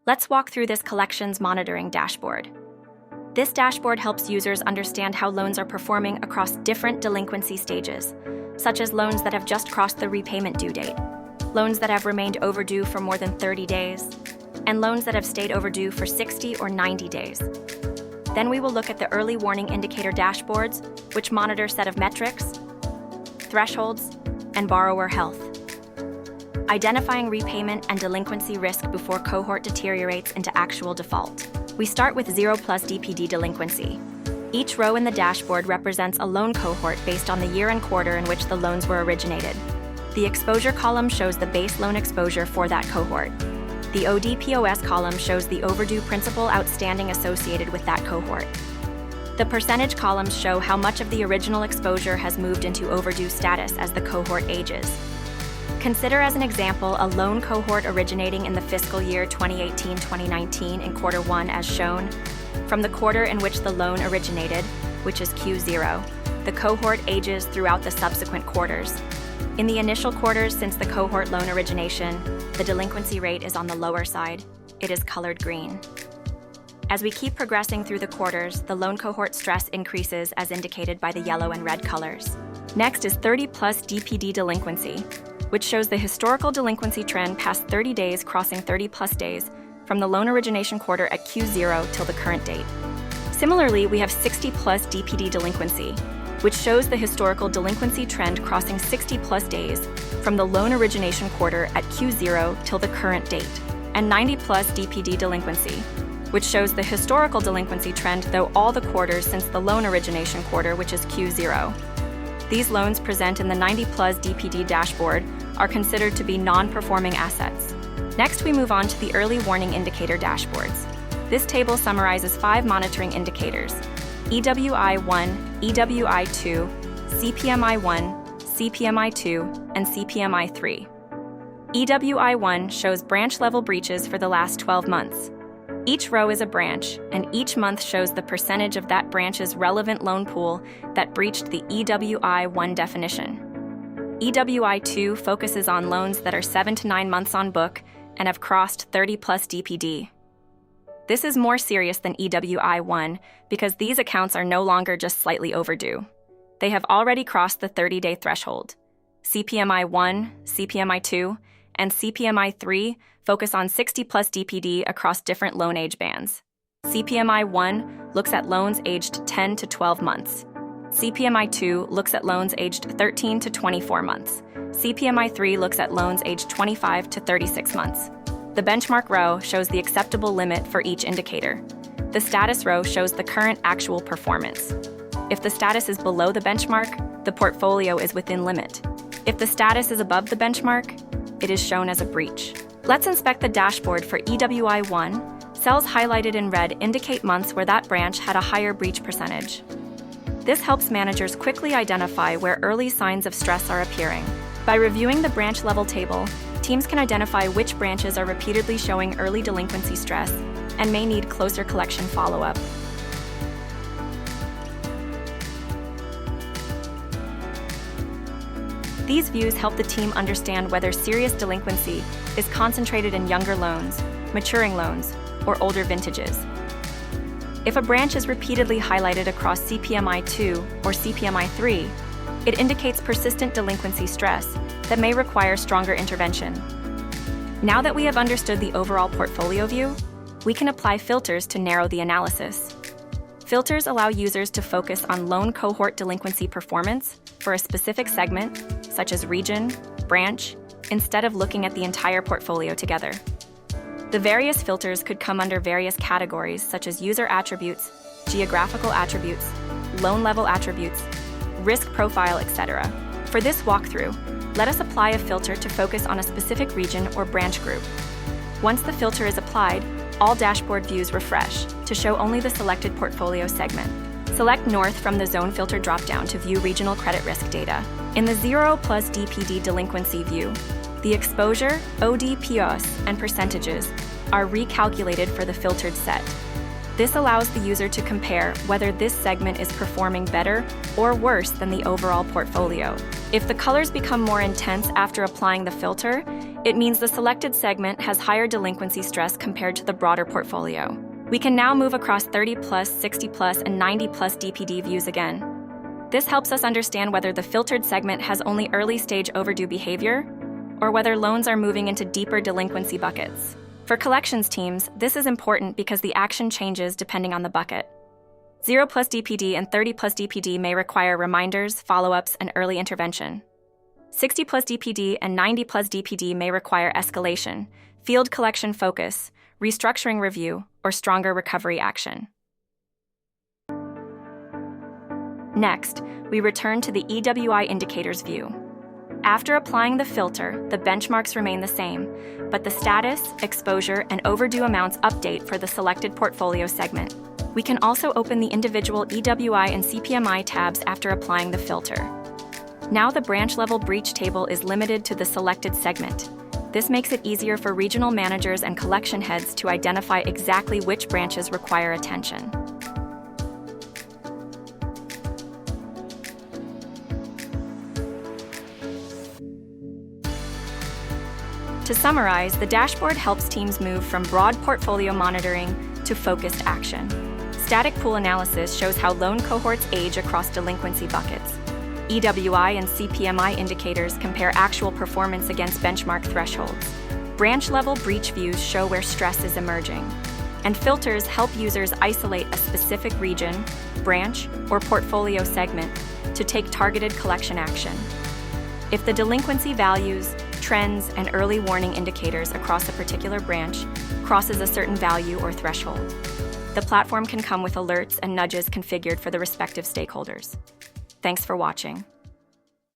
Let's walk through this collections monitoring dashboard. This dashboard helps users understand how loans are performing across different delinquency stages, such as loans that have just crossed the repayment due date, loans that have remained overdue for more than 30 days, and loans that have stayed overdue for 60 or 90 days. Then we will look at the early warning indicator dashboards, which monitor a set of metrics, thresholds, and borrower health, identifying repayment and delinquency risk before cohort deteriorates into actual default. We start with 0+ DPD delinquency. Each row in the dashboard represents a loan cohort based on the year and quarter in which the loans were originated. The exposure column shows the base loan exposure for that cohort. The ODPOS column shows the overdue principal outstanding associated with that cohort. The percentage columns show how much of the original exposure has moved into overdue status as the cohort ages. Consider as an example a loan cohort originating in the fiscal year 2018-2019 in quarter 1 as shown. From the quarter in which the loan originated, which is Q0, the cohort ages throughout the subsequent quarters. In the initial quarters since the cohort loan origination, the delinquency rate is on the lower side. It is colored green. As we keep progressing through the quarters, the loan cohort stress increases as indicated by the yellow and red colors. Next is 30+ DPD delinquency, which shows the historical delinquency trend past 30 days crossing 30+ days from the loan origination quarter at Q0 till the current date. Similarly, we have 60+ DPD delinquency, which shows the historical delinquency trend crossing 60+ days from the loan origination quarter at Q0 till the current date, and 90+ DPD delinquency, which shows the historical delinquency trend though all the quarters since the loan origination quarter, which is Q0. These loans present in the 90+ DPD dashboard are considered to be non-performing assets. Next, we move on to the early warning indicator dashboards. This table summarizes 5 monitoring indicators: EWI 1, EWI 2, CPMI 1, CPMI 2, and CPMI 3. EWI 1 shows branch-level breaches for the last 12 months. Each row is a branch, and each month shows the percentage of that branch's relevant loan pool that breached the EWI 1 definition. EWI 2 focuses on loans that are 7 to 9 months on book and have crossed 30+ DPD. This is more serious than EWI 1 because these accounts are no longer just slightly overdue. They have already crossed the 30-day threshold. CPMI 1, CPMI 2, and CPMI 3 focus on 60+ DPD across different loan age bands. CPMI 1 looks at loans aged 10 to 12 months. CPMI 2 looks at loans aged 13 to 24 months. CPMI 3 looks at loans aged 25 to 36 months. The benchmark row shows the acceptable limit for each indicator. The status row shows the current actual performance. If the status is below the benchmark, the portfolio is within limit. If the status is above the benchmark, it is shown as a breach. Let's inspect the dashboard for EWI 1. Cells highlighted in red indicate months where that branch had a higher breach percentage. This helps managers quickly identify where early signs of stress are appearing. By reviewing the branch level table, teams can identify which branches are repeatedly showing early delinquency stress and may need closer collection follow-up. These views help the team understand whether serious delinquency is concentrated in younger loans, maturing loans, or older vintages. If a branch is repeatedly highlighted across CPMI 2 or CPMI 3, it indicates persistent delinquency stress that may require stronger intervention. Now that we have understood the overall portfolio view, we can apply filters to narrow the analysis. Filters allow users to focus on loan cohort delinquency performance for a specific segment, such as region, branch, instead of looking at the entire portfolio together. The various filters could come under various categories such as user attributes, geographical attributes, loan level attributes, risk profile, etc. For this walkthrough, let us apply a filter to focus on a specific region or branch group. Once the filter is applied, all dashboard views refresh to show only the selected portfolio segment. Select North from the Zone Filter dropdown to view regional credit risk data. In the 0+ DPD delinquency view, the exposure, ODPOS, and percentages are recalculated for the filtered set. This allows the user to compare whether this segment is performing better or worse than the overall portfolio. If the colors become more intense after applying the filter, It means the selected segment has higher delinquency stress compared to the broader portfolio. We can now move across 30 plus, 60 plus, and 90 plus DPD views again. This helps us understand whether the filtered segment has only early-stage overdue behavior or whether loans are moving into deeper delinquency buckets. For collections teams, this is important because the action changes depending on the bucket. 0 plus DPD and 30 plus DPD may require reminders, follow-ups, and early intervention. 60 plus DPD and 90 plus DPD may require escalation, field collection focus, restructuring review, or stronger recovery action. Next, we return to the EWI indicators view. After applying the filter, the benchmarks remain the same, but the status, exposure, and overdue amounts update for the selected portfolio segment. We can also open the individual EWI and CPMI tabs after applying the filter. Now the branch-level breach table is limited to the selected segment. This makes it easier for regional managers and collection heads to identify exactly which branches require attention. To summarize, the dashboard helps teams move from broad portfolio monitoring to focused action. Static pool analysis shows how loan cohorts age across delinquency buckets. EWI and CPMI indicators compare actual performance against benchmark thresholds. Branch-level breach views show where stress is emerging. And filters help users isolate a specific region, branch, or portfolio segment to take targeted collection action. If the delinquency values, trends, and early warning indicators across a particular branch crosses a certain value or threshold, the platform can come with alerts and nudges configured for the respective stakeholders. Thanks for watching.